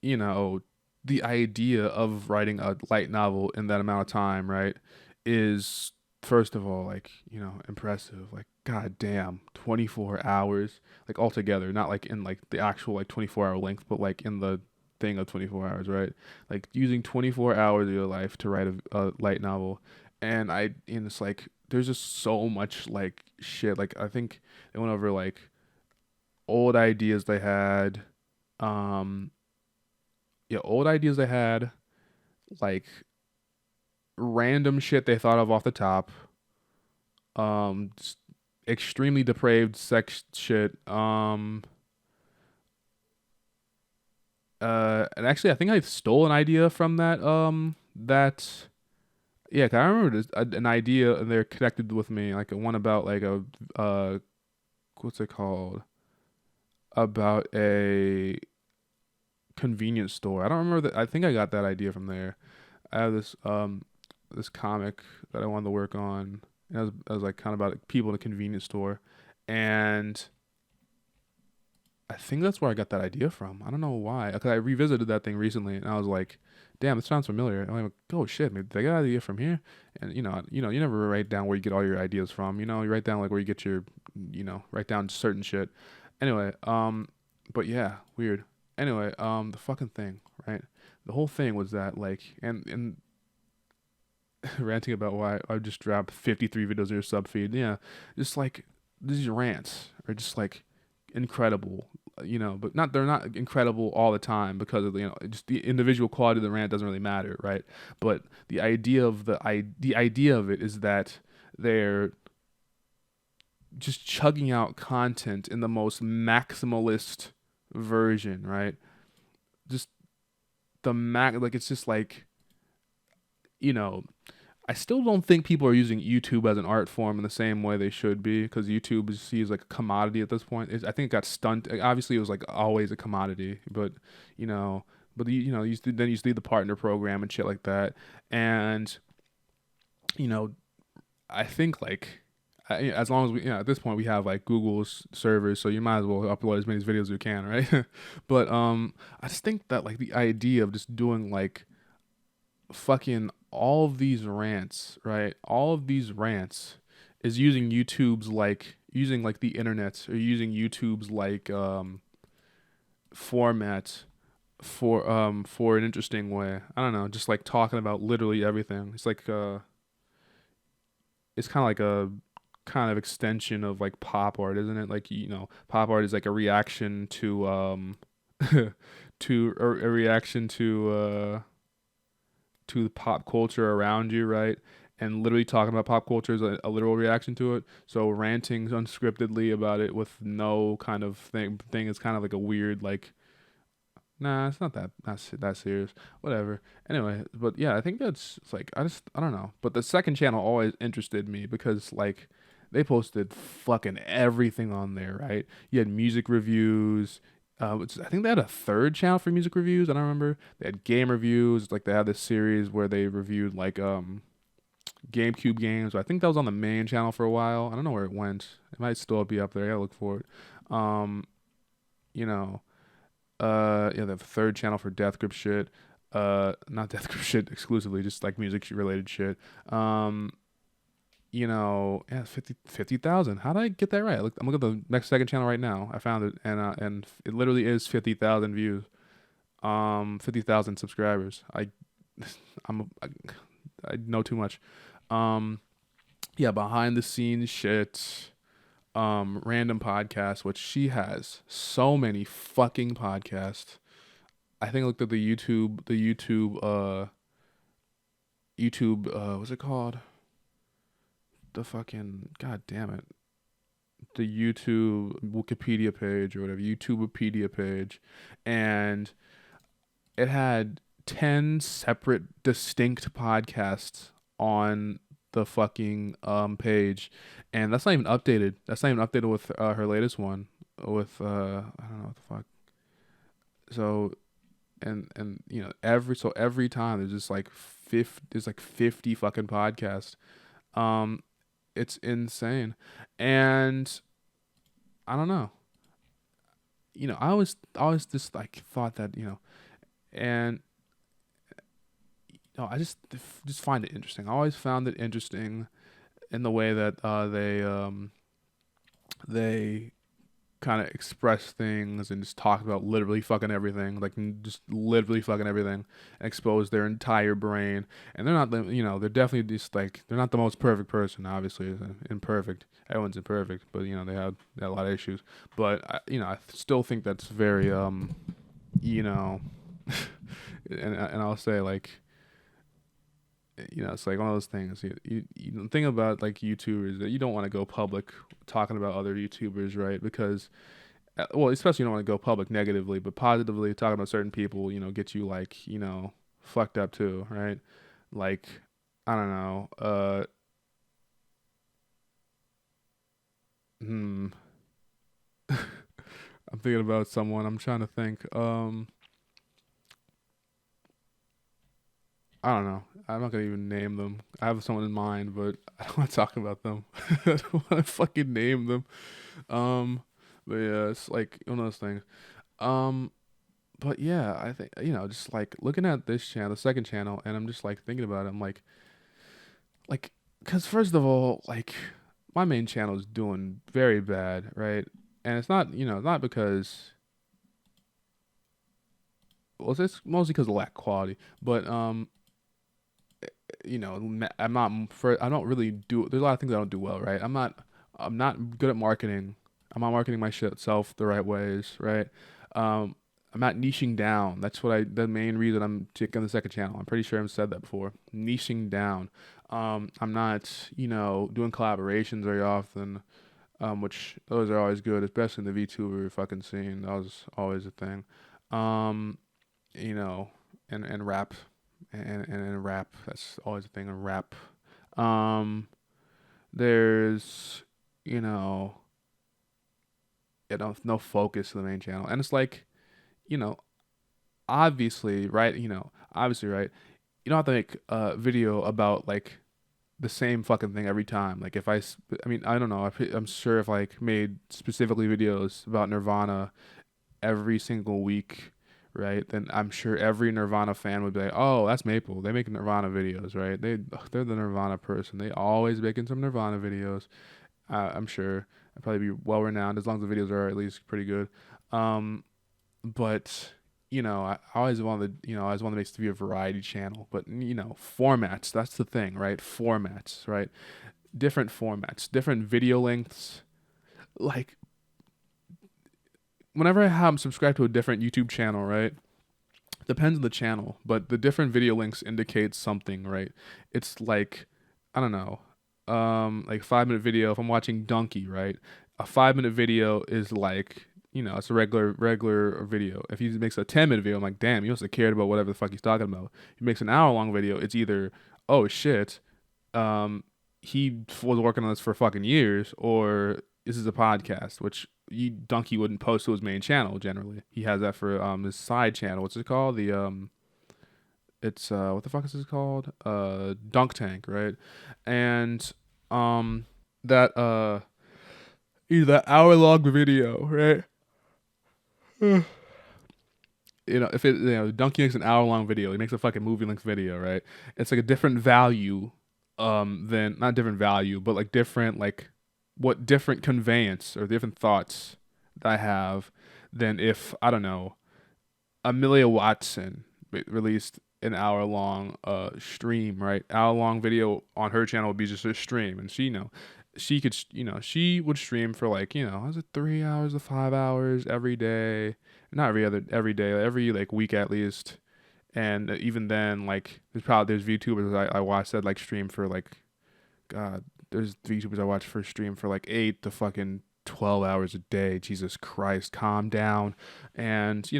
A: you know, the idea of writing a light novel in that amount of time, right, is first of all like you know impressive. Like god damn, 24 hours like altogether, not like in like the actual like 24-hour length, but like in the thing of 24 hours, right? Like using 24 hours of your life to write a light novel, and it's like there's just so much like shit. Like I think they went over like old ideas they had, um yeah, old ideas they had, like random shit they thought of off the top, just extremely depraved sex shit, and actually I think I stole an idea from that yeah, 'cause I remember an idea and they're connected with me, like a one about like a what's it called, about a convenience store. I don't remember that. I think I got that idea from there. I have this comic that I wanted to work on. And I was like kind of about people in a convenience store, and I think that's where I got that idea from. I don't know why. Cause I revisited that thing recently, and I was like, "Damn, this sounds familiar." And I'm like, "Oh shit, maybe they got an idea from here." And you never write down where you get all your ideas from. You know, you write down like where you get your, write down certain shit. Anyway, but yeah, weird. Anyway, the fucking thing, right? The whole thing was that like, and ranting about why I just dropped 53 videos in your sub feed. Yeah, just like these rants are just like incredible, but not they're not incredible all the time because of just the individual quality of the rant doesn't really matter, right? But the idea of it is that they're just chugging out content in the most maximalist version, right? Just like it's just like you know I still don't think people are using YouTube as an art form in the same way they should be because YouTube is sees like a commodity at this point. I think it got stunted. Obviously, it was like always a commodity, but you know, then you see the partner program and shit like that, and you know, I think like as long as we at this point we have like Google's servers, so you might as well upload as many videos as you can, right? But I just think that like the idea of just doing like fucking all of these rants, right? All of these rants is using like the internet or using YouTube's like format for an interesting way. I don't know, just like talking about literally everything. It's kind of like a kind of extension of like pop art, isn't it? Like pop art is like a reaction to a reaction to the pop culture around you, right? And literally talking about pop culture is a literal reaction to it. So ranting unscriptedly about it with no kind of thing is kind of like a weird like. Nah, it's not that serious. Whatever. Anyway, but yeah, I think that's it's like I don't know. But the second channel always interested me because like they posted fucking everything on there, right? You had music reviews. I think they had a third channel for music reviews. I don't remember. They had game reviews. Like they had this series where they reviewed like GameCube games. I think that was on the main channel for a while. I don't know where it went. It might still be up there. I gotta look for it. Um, you know, yeah, the third channel for Death Grip shit. Not Death Grip shit exclusively, just like music related shit. Um, yeah, 50,000. How did I get that right? I'm looking at the next second channel right now. I found it, and it literally is 50,000 views. 50,000 subscribers. I know too much. Um, yeah, behind the scenes shit. Random podcasts, which she has so many fucking podcasts. I think I looked at what's it called? The fucking god damn it. The YouTube Wikipedia page or whatever, YouTubepedia page, and it had 10 separate distinct podcasts on the fucking page, and that's not even updated. That's not even updated with her latest one with I don't know what the fuck. So and every time there's just like 50 fucking podcasts. Um, it's insane, and I don't know. I always just like thought that and I just find it interesting. I always found it interesting in the way that they kind of express things and just talk about literally fucking everything, like just literally fucking everything, and expose their entire brain. And they're not, they're definitely just like they're not the most perfect person. Obviously, imperfect. Everyone's imperfect, but they had a lot of issues. But I still think that's very you know, and I'll say like it's like one of those things. The thing about like YouTubers that you don't want to go public talking about other YouTubers, right? Because, well, especially you don't want to go public negatively, but positively talking about certain people, get you like, fucked up too, right? Like, I don't know. Hmm. I'm thinking about someone. I'm trying to think. I don't know. I'm not gonna even name them. I have someone in mind, but I don't want to talk about them. I don't want to fucking name them. Um, but yeah, it's like one of those things. Um, but yeah, I think just like looking at this channel, the second channel, and I'm just like thinking about it. I'm like, cause first of all, like my main channel is doing very bad, right? And it's not, not because well, it's mostly because of lack of quality, but I'm not for I don't really do. There's a lot of things I don't do well, right? I'm not good at marketing. I'm not marketing my shit self the right ways, right? Um, I'm not niching down. That's what I. The main reason I'm taking the second channel. I'm pretty sure I've said that before. Niching down. I'm not, doing collaborations very often. Which those are always good, especially in the VTuber fucking scene. That was always a thing. Um, you know, and rap, and rap. That's always a thing in rap. Um, there's, you know, no focus to the main channel, and it's like, you know, obviously, right? Obviously, right? You don't have to make a video about like the same fucking thing every time. Like if I mean, I don't know. I'm sure if like made specifically videos about Nirvana every single week, right? Then I'm sure every Nirvana fan would be like, "Oh, that's Maple. They make Nirvana videos, right? They're the Nirvana person. They always making some Nirvana videos." I'm sure I'd probably be well renowned as long as the videos are at least pretty good. Um, but I always wanted, I always wanted to make this to be a variety channel. But formats. That's the thing, right? Formats, right? Different formats, different video lengths. Like whenever I'm subscribed to a different YouTube channel, right? Depends on the channel, but the different video links indicate something, right? It's like, I don't know, like 5 minute video. If I'm watching Donkey, right, a 5 minute video is like, it's a regular video. If he makes a 10 minute video, I'm like, damn, he must have cared about whatever the fuck he's talking about. He makes an hour long video, it's either, oh shit, um, he was working on this for fucking years, or this is a podcast, which Donkey wouldn't post to his main channel generally. He has that for his side channel. What's it called? It's what the fuck is this called? Dunk Tank, right? And that either that hour long video, right? If Donkey makes an hour long video, he makes a fucking movie length video, right? It's like a different value, than not different value, but like different like what different conveyance or different thoughts that I have than if I don't know Amelia Watson released an hour long stream, right? Hour long video on her channel would be just a stream, and she could she would stream for like was it 3 hours to 5 hours every day, not every day, every like week at least. And even then, like there's VTubers I watch that like stream for like, God, there's VTubers I watch for stream for like 8 to fucking 12 hours a day. Jesus Christ, calm down. And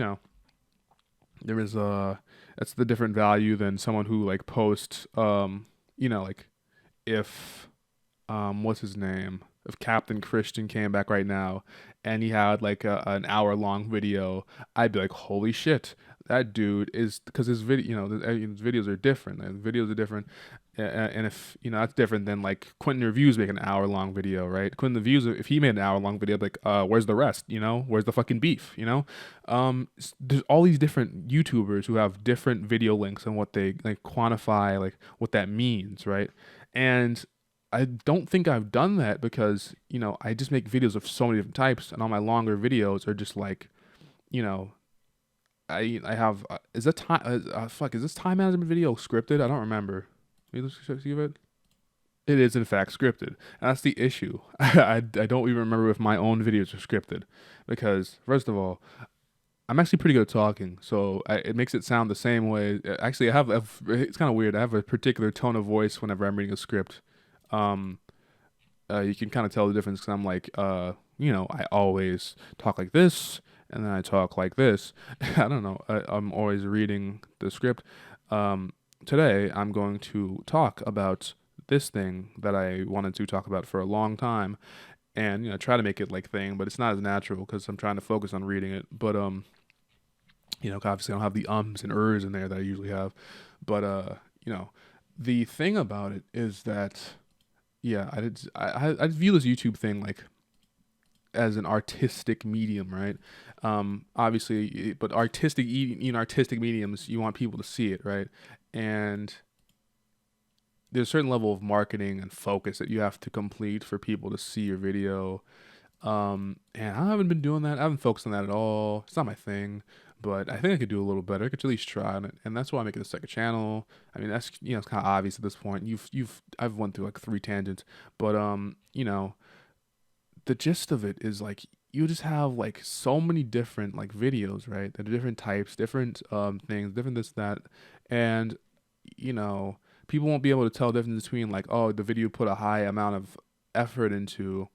A: there is that's the different value than someone who like posts like if what's his name, if Captain Christian came back right now and he had like an hour long video, I'd be like, holy shit, that dude is, because his video, his videos are different. Videos are different, and if that's different than like Quentin Reviews make an hour long video, right? Quentin Reviews, if he made an hour long video, I'd be like, where's the rest? Where's the fucking beef? There's all these different YouTubers who have different video links and what they like quantify, like what that means, right? And I don't think I've done that because, I just make videos of so many different types, and all my longer videos are just like, you know, I have is that time fuck, is this time management video scripted? I don't remember. Let me see it. It is in fact scripted. And that's the issue. I don't even remember if my own videos are scripted, because first of all, I'm actually pretty good at talking, so it makes it sound the same way. Actually, it's kind of weird. I have a particular tone of voice whenever I'm reading a script. Um, you can kind of tell the difference because I'm like, I always talk like this, and then I talk like this. I don't know. I'm always reading the script. Today, I'm going to talk about this thing that I wanted to talk about for a long time, and try to make it like thing, but it's not as natural because I'm trying to focus on reading it. But obviously I don't have the ums and ers in there that I usually have. But the thing about it is that, yeah, I view this YouTube thing like as an artistic medium, right? Obviously, but artistic mediums, you want people to see it, right? And there's a certain level of marketing and focus that you have to complete for people to see your video. And I haven't been doing that. I haven't focused on that at all. It's not my thing. but I think I could do a little better. I could at least try on it, and that's why I'm making a second channel. I mean, that's it's kind of obvious at this point. I've went through like three tangents, but the gist of it is like you just have like so many different like videos, right? That are different types, different things, different this that, and you know people won't be able to tell the difference between like, oh, the video put a high amount of effort into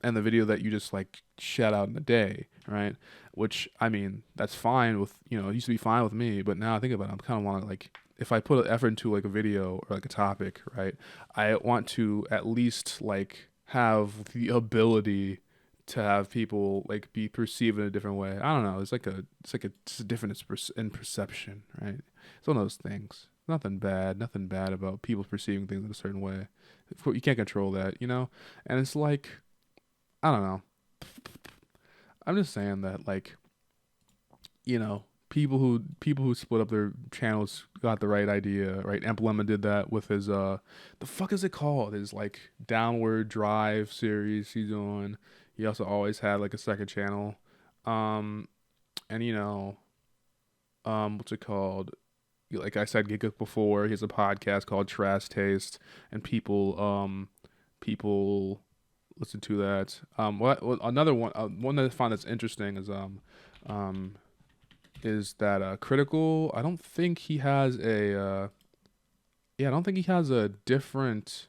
A: and the video that you just like shat out in a day, right? Which I mean, that's fine with it used to be fine with me, but now I think about it, I'm kind of want to like if I put effort into like a video or like a topic, right? I want to at least like have the ability to have people like be perceived in a different way. I don't know. It's a difference in perception, right? It's one of those things. Nothing bad about people perceiving things in a certain way. You can't control that, And it's like I don't know. I'm just saying that like, people who split up their channels got the right idea, right? Emblema did that with his the fuck is it called? His like Downward Drive series he's on. He also always had like a second channel. Um and what's it called? Like I said Giga before, he has a podcast called Trash Taste and people listen to that. What another one that I find that's interesting um is that Critical. I don't think he has a yeah, I don't think he has a different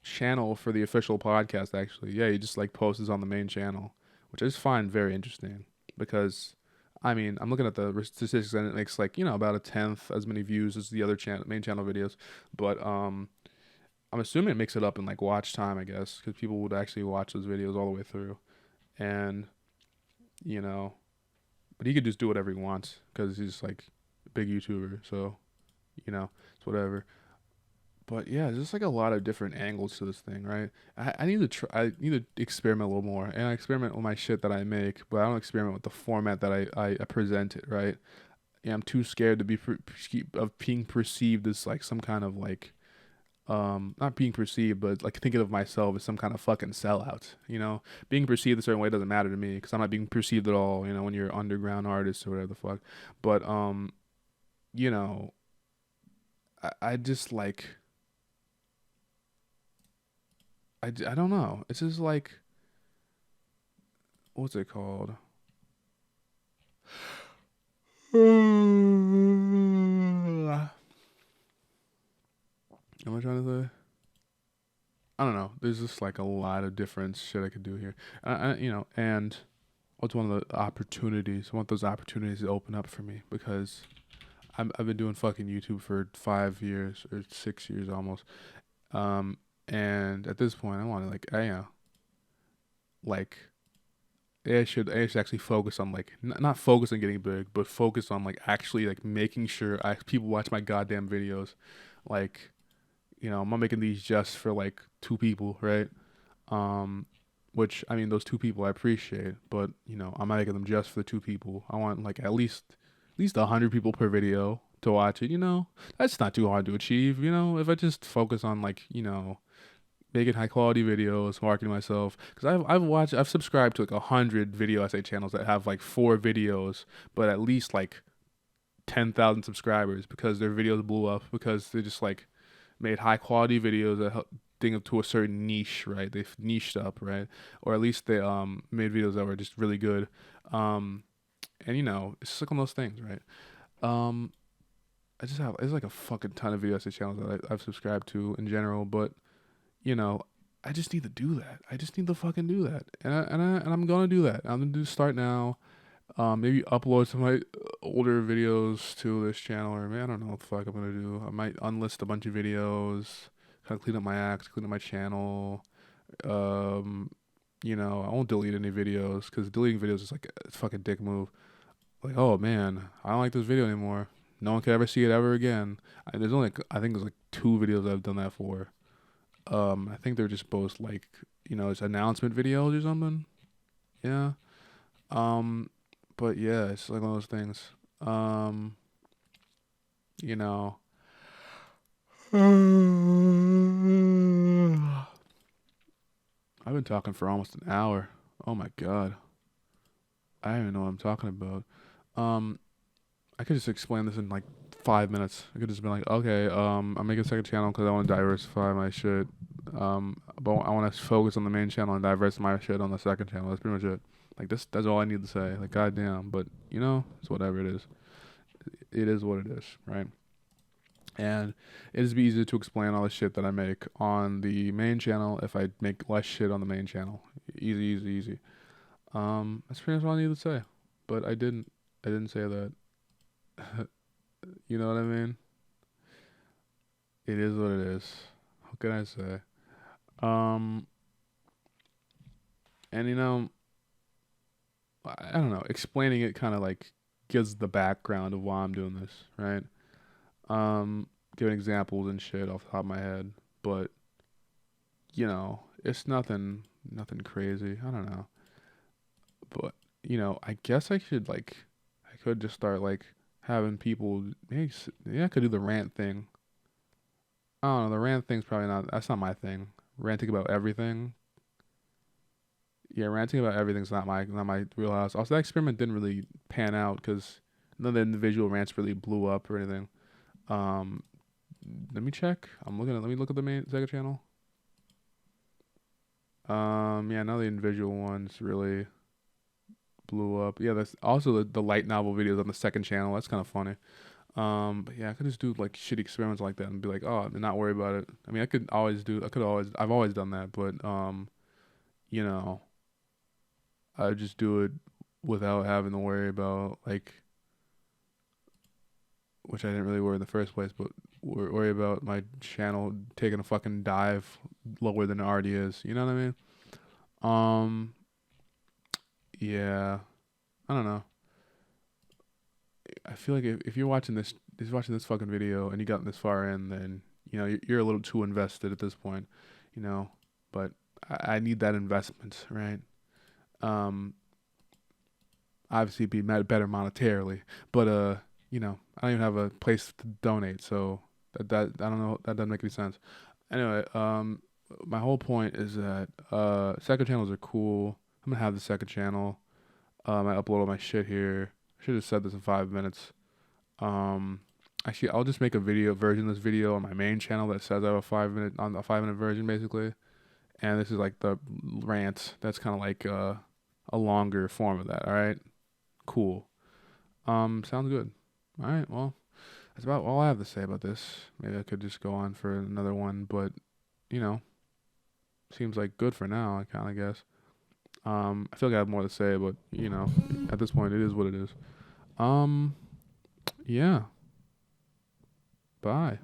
A: channel for the official podcast. Actually, yeah, he just like posts on the main channel, which I just find very interesting because. I mean, I'm looking at the statistics and it makes like about a tenth as many views as the other main channel videos, but I'm assuming it makes it up in like watch time, I guess, because people would actually watch those videos all the way through, and you know, but he could just do whatever he wants because he's like a big YouTuber, so it's whatever. But yeah, there's just like a lot of different angles to this thing, right? I need to try. I need to experiment a little more, and I experiment with my shit that I make, but I don't experiment with the format that I present it, right? Yeah, I'm too scared to be of being perceived as like some kind of like not being perceived but like thinking of myself as some kind of fucking sellout, being perceived a certain way doesn't matter to me because I'm not being perceived at all, when you're an underground artist or whatever the fuck. But you know I just like I don't know, it's just like what's it called. Am I trying to say, I don't know, there's just like a lot of different shit I could do here. And what's one of the opportunities? I want those opportunities to open up for me because I've been doing fucking YouTube for 5 years or 6 years almost. Um, and at this point, I want to like, like I should actually focus on like not focus on getting big, but focus on like actually like making sure people watch my goddamn videos. Like, I'm not making these just for like two people, right? Um, which I mean, those two people I appreciate, but I'm not making them just for the two people. I want like at least 100 people per video to watch it. That's not too hard to achieve. If I just focus on like making high quality videos, marketing myself, because I've subscribed to like 100 video essay channels that have like 4 videos, but at least like 10,000 subscribers because their videos blew up because they just like made high quality videos that thing to a certain niche, right? They've niched up, right? Or at least they made videos that were just really good. Um and it's just like one of those things, right? Um I just have it's like a fucking ton of video essay channels that I've subscribed to in general, but you know, I just need to do that. I just need to fucking do that, and I'm gonna do that. I'm gonna do start now. Maybe upload some of my older videos to this channel, or maybe I don't know what the fuck I'm gonna do. I might unlist a bunch of videos, kind of clean up my act, clean up my channel. Um, I won't delete any videos because deleting videos is like a fucking dick move. Like, oh man, I don't like this video anymore. No one can ever see it ever again. I think there's like 2 videos I've done that for. I think they're just both like, it's announcement videos or something. Yeah. Um, but yeah, it's like one of those things. You know. I've been talking for almost an hour. Oh my god. I don't even know what I'm talking about. Um, I could just explain this in like 5 minutes. I could just be like, okay, I'm making a second channel because I want to diversify my shit. But I want to focus on the main channel and diversify my shit on the second channel. That's pretty much it. Like this, that's all I need to say. Like, goddamn. But you know, it's whatever it is. It is what it is, right? And it'd be easier to explain all the shit that I make on the main channel if I make less shit on the main channel. Easy, easy, easy. That's pretty much all I need to say. But I didn't. I didn't say that. You know what I mean? It is what it is. What can I say? Um, and you know, I don't know. Explaining it kind of like gives the background of why I'm doing this, right? Um, Giving examples and shit off the top of my head, but you know, it's nothing crazy. I don't know, but you know, I guess I should like, I could just start like having people. Maybe, maybe I could do the rant thing. I don't know. The rant thing's probably not. That's not my thing. Ranting about everything. Yeah, ranting about everything's not my wheelhouse. Also, that experiment didn't really pan out because none of the individual rants really blew up or anything. Um, Let me check. Let me look at the main Sega channel. Yeah, none of the individual ones really blew up. Yeah, that's also the light novel videos on the second channel. That's kind of funny. But yeah, I could just do like shitty experiments like that and be like, oh, and not worry about it. I mean, I've always done that, but you know, I just do it without having to worry about like, which I didn't really worry in the first place, but worry about my channel taking a fucking dive lower than it already is. You know what I mean? Um, yeah, I don't know. I feel like if you're watching this fucking video and you got this far in, then you know you're a little too invested at this point, you know. But I need that investment, right? Um, Obviously be better monetarily, but you know, I don't even have a place to donate, so that I don't know, that doesn't make any sense. Anyway, my whole point is that second channels are cool. I'm gonna have the second channel. I upload all my shit here. I should have said this in 5 minutes. Um, Actually, I'll just make a video version of this video on my main channel that says I have a 5 minute version basically, and this is like the rant. That's kind of like a longer form of that. All right, cool. Sounds good. All right, well, that's about all I have to say about this. Maybe I could just go on for another one, but you know, seems like good for now. I kind of guess. I feel like I have more to say, but you know, at this point, it is what it is. Um, yeah. Bye.